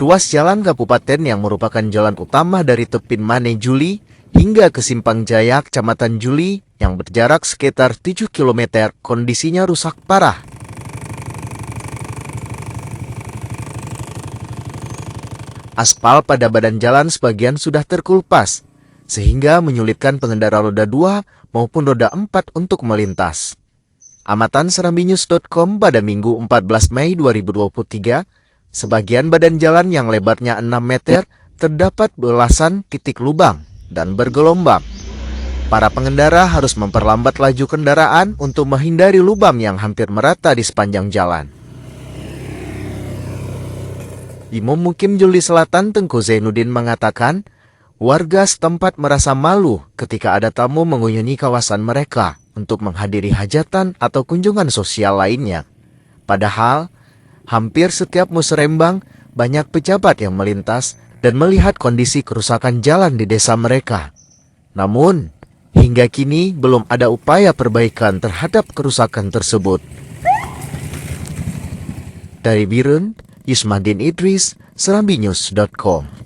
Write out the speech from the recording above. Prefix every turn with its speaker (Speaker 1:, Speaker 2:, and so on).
Speaker 1: Ruas jalan kabupaten yang merupakan jalan utama dari Tepin Mane Juli hingga ke Simpang Jaya, Kecamatan Juli yang berjarak sekitar 7 km, kondisinya rusak parah. Aspal pada badan jalan sebagian sudah terkulpas, sehingga menyulitkan pengendara roda 2 maupun roda 4 untuk melintas. Amatan serambinews.com pada Minggu 14 Mei 2023, sebagian badan jalan yang lebarnya 6 meter terdapat belasan titik lubang dan bergelombang. Para pengendara harus memperlambat laju kendaraan untuk menghindari lubang yang hampir merata di sepanjang jalan. Imam Mukim Juli Selatan Tengku Zainuddin mengatakan, warga setempat merasa malu ketika ada tamu mengunjungi kawasan mereka untuk menghadiri hajatan atau kunjungan sosial lainnya. Padahal, hampir setiap musrembang banyak pejabat yang melintas dan melihat kondisi kerusakan jalan di desa mereka. Namun, hingga kini belum ada upaya perbaikan terhadap kerusakan tersebut. Dari Birun, Yusmadin Idris, serambinews.com.